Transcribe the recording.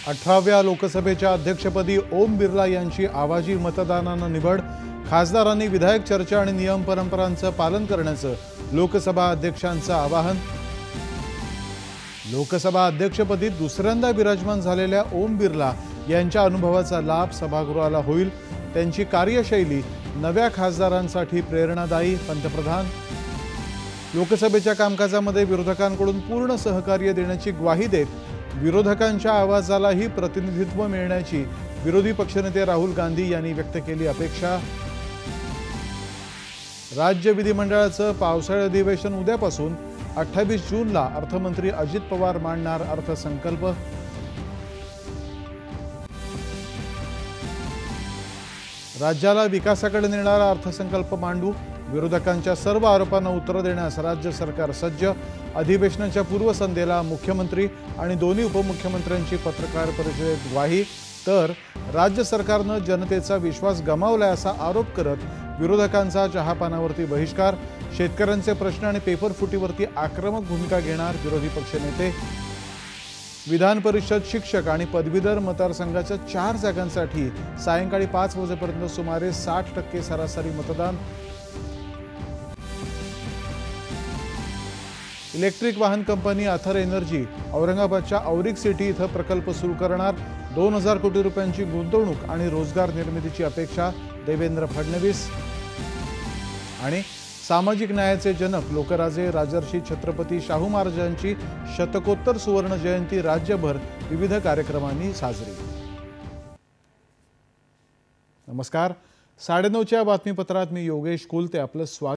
18व्या लोकसभेच्या अध्यक्षपदी ओम बिर्ला यांची आवाजी मतदानानं निवड। खासदारांनी विधायक चर्चा आणि नियम परंपरांचं पालन करण्याचं लोकसभा अध्यक्षांचं आवाहन। लोकसभा अध्यक्षपदी दुसऱ्यांदा विराजमान झालेल्या ओम बिर्ला यांच्या अनुभवाचा लाभ सभागृहाला होईल। त्यांची कार्यशैली नव्या खासदारांसाठी प्रेरणादायी। पंतप्रधान लोकसभेच्या कामकाजामध्ये विरोधकांकडून पूर्ण सहकार्य देण्याची ग्वाही देत विरोधकांच्या आवाजालाही प्रतिनिधित्व मिळण्याची विरोधी पक्षनेते राहुल गांधी यांनी व्यक्त केली अपेक्षा। राज्य विधिमंडळाचं पावसाळी अधिवेशन उद्यापासून 28 जूनला अर्थमंत्री अजित पवार मांडणार अर्थसंकल्प। राज्याला विकासाकडे नेणारा अर्थसंकल्प मांडू। विरोधकांच्या सर्व आरोपांना उत्तर देण्यास राज्य सरकार सज्ज। अधिवेशनाच्या पूर्वसंध्येला मुख्यमंत्री आणि दोन्ही उपमुख्यमंत्र्यांची पत्रकार परिषदेत ग्वाही। तर राज्य सरकारनं जनतेचा विश्वास गमावला असा आरोप करत विरोधकांचा चहापानावरती बहिष्कार। शेतकऱ्यांचे प्रश्न आणि पेपर फुटीवरती आक्रमक भूमिका घेणार विरोधी पक्षनेते। विधान परिषद शिक्षक आणि पदवीधर मतदारसंघाच्या 4 जागांसाठी सायंकाळी 5 वाजेपर्यंत सुमारे 60% सरासरी मतदान। इलेक्ट्रिक वाहन कंपनी अथर एनर्जी औरंगाबादच्या औरिक सिटी इथं प्रकल्प सुरू करणार। 2000 कोटी रुपयांची गुंतवणूक आणि रोजगार निर्मितीची अपेक्षा देवेंद्र फडणवीस। आणि सामाजिक न्यायाचे जनक लोकराजे राजर्षी छत्रपती शाहू महाराजांची शतकोत्तर सुवर्ण जयंती राज्यभर विविध कार्यक्रमांनी साजरी। नमस्कार, 9:30च्या बातमीपत्रात मी योगेश कुलते आपलं स्वागत।